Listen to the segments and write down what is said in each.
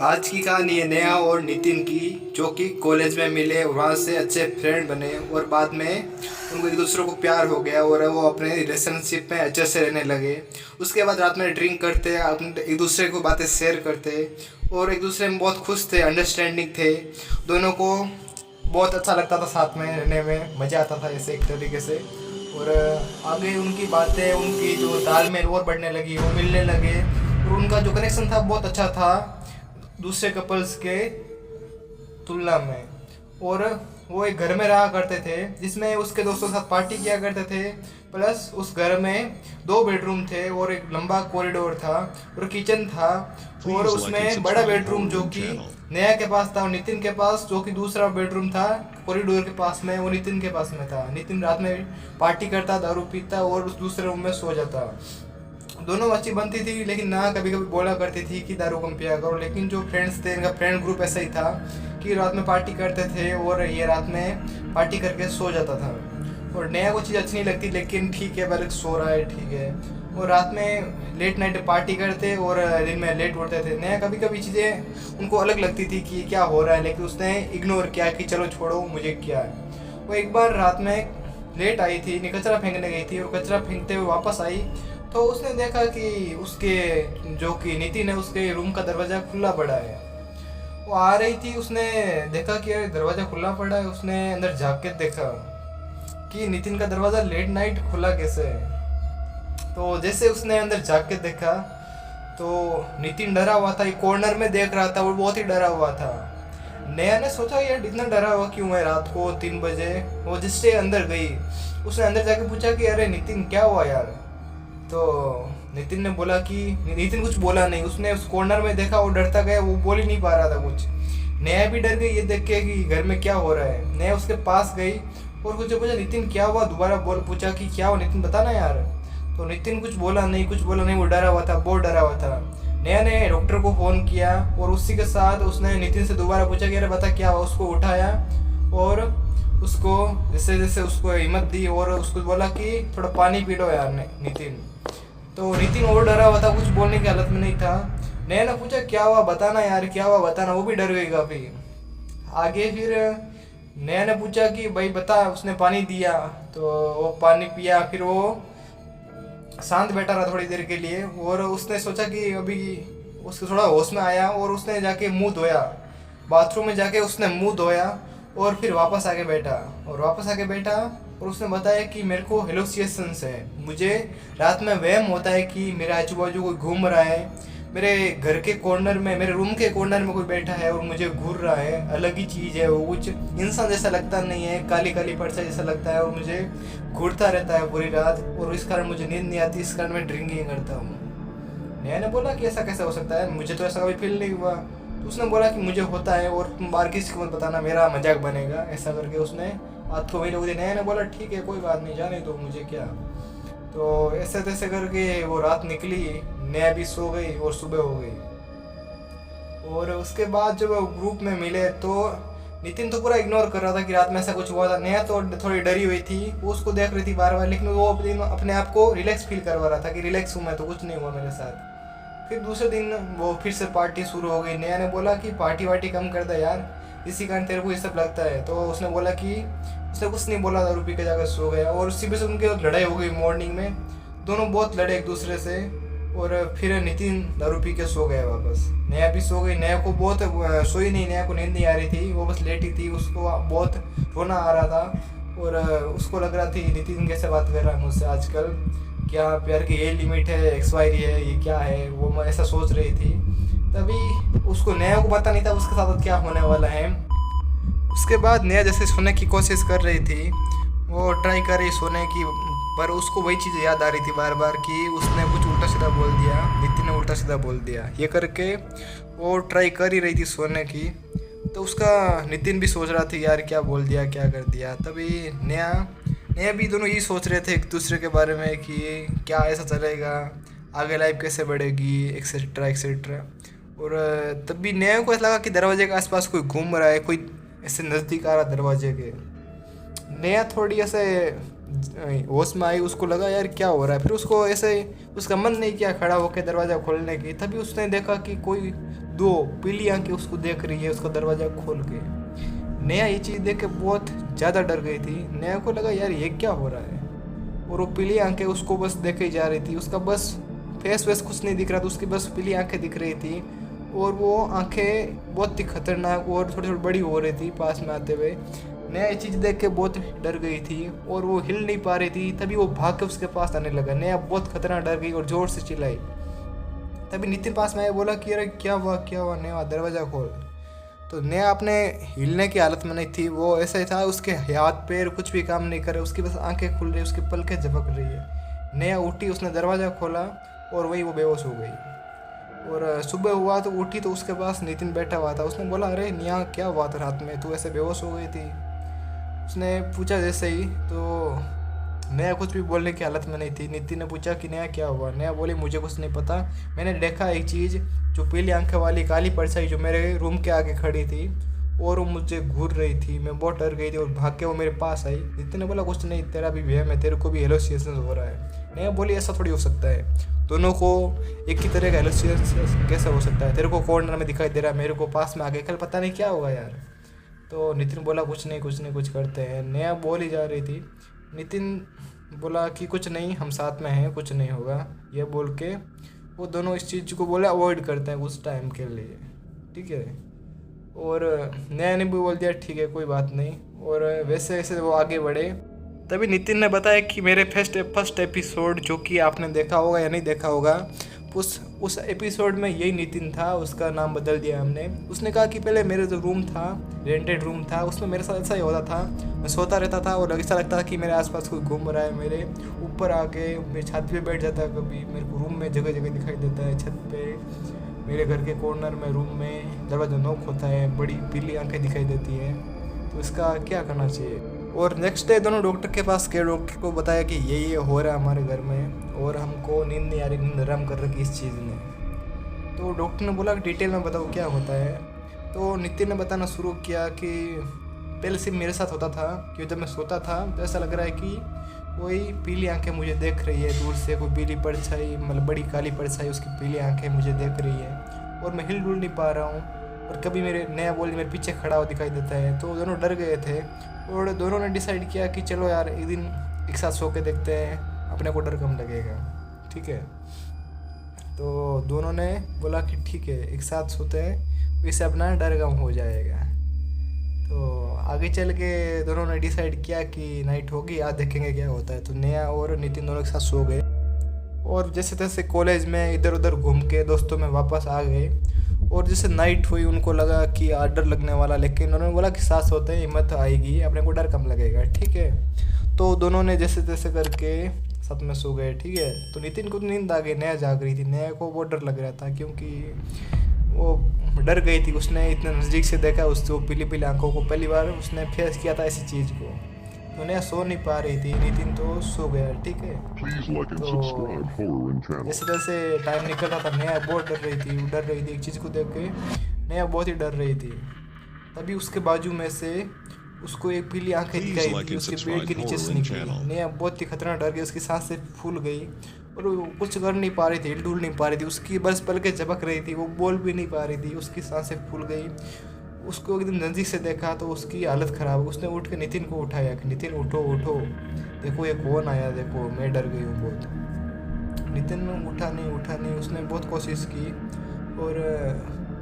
आज की कहानी है नेहा और नितिन की, जो कि कॉलेज में मिले, वहाँ से अच्छे फ्रेंड बने और बाद में उनको एक दूसरे को प्यार हो गया और वो अपने रिलेशनशिप में अच्छे से रहने लगे। उसके बाद रात में ड्रिंक करते, अपने एक दूसरे को बातें शेयर करते और एक दूसरे में बहुत खुश थे, अंडरस्टैंडिंग थे। दोनों को बहुत अच्छा लगता था, साथ में रहने में मज़ा आता था ऐसे एक तरीके से। और आगे उनकी बातें, उनकी जो तालमेल और बढ़ने लगी, वो मिलने लगे और उनका जो कनेक्शन था बहुत अच्छा था दूसरे कपल्स के तुलना में। और वो एक घर में रहा करते थे जिसमें उसके दोस्तों के साथ पार्टी किया करते थे। प्लस उस घर में 2 बेडरूम थे और एक लंबा कॉरिडोर था और किचन था। और उसमें बड़ा बेडरूम जो कि नेहा के पास था और नितिन के पास, जो कि दूसरा बेडरूम था कॉरिडोर के पास में, वो नितिन के पास में था। नितिन रात में पार्टी करता, दारू पीता और उस दूसरे रूम में सो जाता। दोनों अच्छी बनती थी, लेकिन ना कभी कभी बोला करती थी कि दारू कम पिया करो। लेकिन जो फ्रेंड्स थे, इनका फ्रेंड ग्रुप ऐसा ही था कि रात में पार्टी करते थे और ये रात में पार्टी करके सो जाता था। और नया को चीज़ अच्छी नहीं लगती, लेकिन ठीक है, बल्कि सो रहा है, ठीक है। और रात में लेट नाइट पार्टी करते और दिन में लेट उठते थे। नया कभी कभी चीज़ें उनको अलग लगती थी कि क्या हो रहा है, लेकिन उसने इग्नोर किया कि चलो छोड़ो, मुझे क्या है। वो एक बार रात में लेट आई थी, कचरा फेंकने गई थी और कचरा फेंकते हुए वापस आई तो उसने देखा कि उसके जो कि नितिन है, उसके रूम का दरवाज़ा खुला पड़ा है। वो आ रही थी, उसने देखा कि यार दरवाज़ा खुला पड़ा है। उसने अंदर झाँक के देखा कि नितिन का दरवाज़ा लेट नाइट खुला कैसे है। तो जैसे उसने अंदर झाँक के देखा तो नितिन डरा हुआ था, एक कॉर्नर में देख रहा था और बहुत ही डरा हुआ था। नेहा ने सोचा यार इतना डरा हुआ क्यों है रात को 3 बजे। वो जिससे अंदर गई, उसने अंदर जाके पूछा कि अरे नितिन क्या हुआ यार। तो नितिन ने बोला कि नितिन कुछ बोला नहीं। उसने उस कॉर्नर में देखा, वो डरता गया, वो बोल ही नहीं पा रहा था कुछ। नेहा भी डर गई ये देख के कि घर में क्या हो रहा है। नेहा उसके पास गई और कुछ पूछा, नितिन क्या हुआ, दोबारा बोल पूछा कि क्या हुआ नितिन, बताना यार। तो नितिन कुछ बोला नहीं, वो डरा हुआ था, बहुत डरा हुआ था। नेहा ने डॉक्टर को फ़ोन किया और उसी के साथ उसने नितिन से दोबारा पूछा कि अरे बता क्या हुआ। उसको उठाया और उसको जैसे जैसे उसको हिम्मत दी और उसको बोला कि थोड़ा पानी पी लो यार नितिन। तो नितिन और डरा हुआ था, कुछ बोलने की हालत में नहीं था। नैना ने पूछा क्या हुआ बताना यार, क्या हुआ बताना। वो भी डर गई काफ़ी। आगे फिर नैना ने पूछा कि भाई बता। उसने पानी दिया तो वो पानी पिया। फिर वो शांत बैठा रहा थोड़ी देर के लिए और उसने सोचा कि अभी उसको थोड़ा होश में आया और उसने जाके मुंह धोया। बाथरूम में जाके उसने मुंह धोया और फिर वापस आके बैठा और उसने बताया कि मेरे को हेलुसिनेशंस है, मुझे रात में वहम होता है कि मेरे आजू बाजू कोई घूम रहा है, मेरे घर के कॉर्नर में, मेरे रूम के कॉर्नर में कोई बैठा है और मुझे घूर रहा है, अलग ही चीज़ है वो, कुछ इंसान जैसा लगता नहीं है, काली काली परछाई जैसा लगता है और मुझे घूरता रहता है पूरी रात और इस कारण मुझे नींद नहीं आती, इस कारण मैं ड्रिंकिंग करता हूँ। नया ने बोला कि ऐसा कैसे हो सकता है, मुझे तो ऐसा कभी फील नहीं हुआ। तो उसने बोला कि मुझे होता है और तुम बाहर किसी को मत बताना, मेरा मजाक बनेगा, ऐसा करके उसने हाथ को वही लोग। नया ने बोला ठीक है कोई बात नहीं, जाने तो मुझे क्या। तो ऐसे तैसे करके वो रात निकली, नया भी सो गई और सुबह हो गई। और उसके बाद जब ग्रुप में मिले तो नितिन तो पूरा इग्नोर कर रहा था कि रात में ऐसा कुछ हुआ था। नया तो थोड़ी डरी हुई थी, वो उसको देख रही थी बार बार, लेकिन वो अपने आप को रिलैक्स फील करवा रहा था कि रिलैक्स हूँ मैं, तो कुछ नहीं हुआ मेरे साथ। फिर दूसरे दिन वो फिर से पार्टी शुरू हो गई। नया ने बोला कि पार्टी वार्टी कम कर दे यार, इसी कारण तेरे को ये सब लगता है। तो उसने बोला कि उसने कुछ नहीं बोला, दारू पी के जाकर सो गया। और उसी पे से उनकी लड़ाई हो गई मॉर्निंग में, दोनों बहुत लड़े एक दूसरे से। और फिर नितिन दारू पी के सो गया वापस। नया भी सो गई। नया को बहुत सोई नहीं, नया को नींद नहीं आ रही थी, वो बस लेटी थी, उसको बहुत रोना आ रहा था और उसको लग रहा थी नितिन कैसे बात कर रहा है मुझसे आजकल, क्या प्यार की ये लिमिट है, एक्सपायरी है, ये क्या है, वो ऐसा सोच रही थी। तभी उसको नया को पता नहीं था उसके साथ क्या होने वाला है। उसके बाद नया जैसे सोने की कोशिश कर रही थी, वो ट्राई कर रही सोने की, पर उसको वही चीज़ याद आ रही थी बार बार कि उसने कुछ उल्टा सीधा बोल दिया, नितिन ने उल्टा सीधा बोल दिया। ये करके वो ट्राई कर ही रही थी सोने की। तो उसका नितिन भी सोच रहा था यार क्या बोल दिया, क्या कर दिया। तभी नया नया भी, दोनों यही सोच रहे थे एक दूसरे के बारे में कि क्या ऐसा चलेगा, आगे लाइफ कैसे बढ़ेगी, एक्सेट्रा एक्सेट्रा। और तब भी नया को ऐसा लगा कि दरवाजे के आसपास कोई घूम रहा है, कोई ऐसे नज़दीक आ रहा दरवाजे के। नया थोड़ी ऐसे होश में आई, उसको लगा यार क्या हो रहा है। फिर उसको ऐसे उसका मन नहीं किया खड़ा होकर दरवाज़ा खोलने की। तभी उसने देखा कि कोई दो पीली आंखें उसको देख रही है उसका दरवाज़ा खोल के। नेहा ये चीज़ देख के बहुत ज़्यादा डर गई थी। नेहा को लगा यार ये क्या हो रहा है, और वो पीली आंखें उसको बस देखे जा रही थी। उसका बस फेस वेस कुछ नहीं दिख रहा था, उसकी बस पीली आंखें दिख रही थी। और वो आंखें बहुत ही खतरनाक और थोड़ी थोड़ी बड़ी हो रही थी पास में आते हुए। नया ये चीज़ देख के बहुत डर गई थी और वो हिल नहीं पा रही थी। तभी वो भाग के उसके पास आने लगा। नया बहुत खतरनाक डर गई और ज़ोर से चिल्लाई। तभी नितिन पास में आया, बोला कि अरे क्या हुआ क्या हुआ, नया दरवाज़ा खोल। तो नया अपने हिलने की हालत में नहीं थी, वो ऐसा ही था, उसके हाथ पैर कुछ भी काम नहीं कर रहे, उसकी बस आंखें खुल रही, उसकी पलकें झपक रही है। नया उठी, उसने दरवाज़ा खोला और वही वो बेहोश हो गई। और सुबह हुआ तो उठी तो उसके पास नितिन बैठा हुआ था। उसने बोला अरे नेहा क्या हुआ था रात में, तू ऐसे बेहोश हो गई थी। उसने पूछा जैसे ही, तो नया कुछ भी बोलने की हालत में नहीं थी। नितिन ने पूछा कि नया क्या हुआ। नया बोली मुझे कुछ नहीं पता, मैंने देखा एक चीज़, जो पीली आंखें वाली काली परछाई जो मेरे रूम के आगे खड़ी थी और वो मुझे घूर रही थी। मैं बहुत डर गई थी और भाग के वो मेरे पास आई। नितिन ने बोला कुछ नहीं, तेरा भी वहम है, तेरे को भी हेलोसिएशन हो रहा है। नया बोली ऐसा थोड़ी हो सकता है, दोनों को एक ही तरह का हेलोसिएशन कैसे हो सकता है, तेरे को कॉर्नर में दिखाई दे रहा है, मेरे को पास में आगे, कल पता नहीं क्या होगा यार। तो नितिन बोला कुछ नहीं कुछ नहीं, कुछ करते हैं। नया बोल ही जा रही थी। नितिन बोला कि कुछ नहीं, हम साथ में हैं, कुछ नहीं होगा। ये बोल के वो दोनों इस चीज़ को बोले अवॉइड करते हैं कुछ टाइम के लिए, ठीक है। और नया ने भी बोल दिया ठीक है कोई बात नहीं। और वैसे वैसे वो आगे बढ़े। तभी नितिन ने बताया कि मेरे फर्स्ट एपिसोड जो कि आपने देखा होगा या नहीं देखा होगा, उस एपिसोड में यही नितिन था, उसका नाम बदल दिया हमने। उसने कहा कि पहले मेरा जो रूम था, रेंटेड रूम था, उसमें मेरे साथ ऐसा ही होता था, मैं सोता रहता था और ऐसा लगता था कि मेरे आसपास कोई घूम रहा है, मेरे ऊपर आके मेरी छत पे बैठ जाता है कभी, मेरे को रूम में जगह जगह दिखाई देता है, छत पे, मेरे घर के कॉर्नर में, रूम में दरवाजा नॉक होता है, बड़ी पीली आंखें दिखाई देती है। तो इसका क्या करना चाहिए। और नेक्स्ट डे दोनों डॉक्टर के पास गए, डॉक्टर को बताया कि ये हो रहा है हमारे घर में और हमको नींद नहीं आ रही, नींद हराम कर रखी इस चीज़ ने। तो डॉक्टर ने बोला कि डिटेल में बताओ क्या होता है। तो नितिन ने बताना शुरू किया कि पहले सिर्फ मेरे साथ होता था कि जब मैं सोता था तो ऐसा लग रहा है कि कोई पीली आंखें मुझे देख रही है दूर से, कोई पीली परछाई, मतलब बड़ी काली परछाई, उसकी पीली आंखें मुझे देख रही है और मैं हिल डुल नहीं पा रहा हूँ। और कभी मेरे नया बोल मेरे पीछे खड़ा हुआ दिखाई देता है। तो दोनों डर गए थे और दोनों ने डिसाइड किया कि चलो यार एक दिन एक साथ सो के देखते हैं, अपने को डर कम लगेगा, ठीक है। तो दोनों ने बोला कि ठीक है एक साथ सोते हैं, इससे अपना डर कम हो जाएगा। तो आगे चल के दोनों ने डिसाइड किया कि नाइट होगी, आज देखेंगे क्या होता है। तो नया और नितिन दोनों एक साथ सो गए और जैसे तैसे कॉलेज में इधर उधर घूम के दोस्तों में वापस आ गए। और जैसे नाइट हुई उनको लगा कि आज डर लगने वाला, लेकिन उन्होंने बोला कि साथ होते हैं हिम्मत आएगी, अपने को डर कम लगेगा, ठीक है। तो दोनों ने जैसे तैसे करके साथ में सो गए, ठीक है। तो नितिन को नींद आ गई, नया जाग रही थी। नया को बहुत डर लग रहा था क्योंकि वो डर गई थी, उसने इतने नज़दीक से देखा उसको पीली पीली आंखों को, पहली बार उसने फेस किया था ऐसी चीज़ को। तो नया सो नहीं पा रही थी, नितिन तो सो गया, ठीक है। तो जैसे जैसे टाइम निकल रहा था नया बहुत डर रही थी एक चीज़ को देख के, नया बहुत ही डर रही थी। तभी उसके बाजू में से उसको एक पीली आंखें दिखाई दी, उसके पेट के नीचे से निकली। नया बहुत ही खतरनाक डर गई, उसकी सांसें फूल गई और वो कुछ कर नहीं पा रही थी, हिल डुल नहीं पा रही थी, उसकी बस पलकें झपक रही थी, वो बोल भी नहीं पा रही थी, उसकी सांसें फूल गई। उसको एकदम नज़दीक से देखा तो उसकी हालत ख़राब। उसने उठ के नितिन को उठाया कि नितिन उठो उठो, देखो ये कौन आया, देखो मैं डर गई हूँ बहुत। नितिन उठा नहीं, उसने बहुत कोशिश की और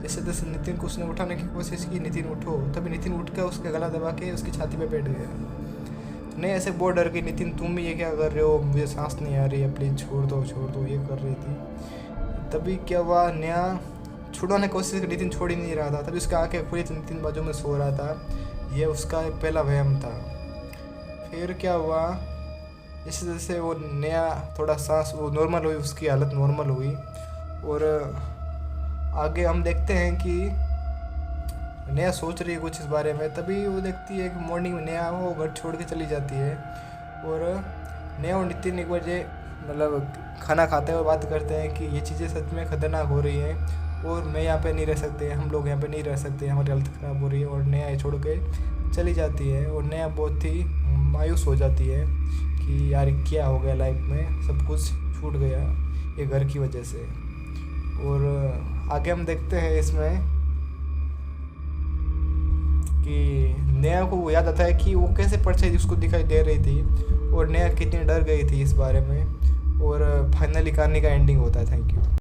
जैसे तैसे नितिन को उसने उठाने की कोशिश की, नितिन उठो। तभी नितिन उठ कर उसका गला दबा के उसकी छाती पे बैठ गया। नहीं ऐसे बहुत डर गई नितिन, तुम ये क्या कर रहे हो, मुझे सांस नहीं आ रही है, प्लीज़ छोड़ दो, ये कर रही थी। तभी क्या हुआ, नया छुड़ाने की कोशिश की, नितिन छोड़ ही नहीं रहा था। तभी उसकी आंखें खुली थी, नितिन बाजू में सो रहा था। ये उसका पहला वहम था। फिर क्या हुआ, जैसे जैसे वो नया थोड़ा सांस वो नॉर्मल हुई, उसकी हालत नॉर्मल हुई और आगे हम देखते हैं कि नया सोच रही है कुछ इस बारे में। तभी वो देखती है कि मॉर्निंग में नया वो घर छोड़ के चली जाती है और नया और नितिन एक बजे मतलब खाना खाते हुए बात करते हैं कि ये चीज़ें सच में खतरनाक हो रही हैं और मैं यहाँ पे नहीं रह सकते, हम लोग यहाँ पे नहीं रह सकते, हमारी हालत ख़राब हो रही है। और नया ये छोड़ के चली जाती है और नया बहुत ही मायूस हो जाती है कि यार क्या हो गया लाइफ में, सब कुछ छूट गया ये घर की वजह से। और आगे हम देखते हैं इसमें कि नेहा को वो याद आता है कि वो कैसे परछाई उसको दिखाई दे रही थी और नेहा कितनी डर गई थी इस बारे में। और फाइनली कहानी का एंडिंग होता है। Thank you.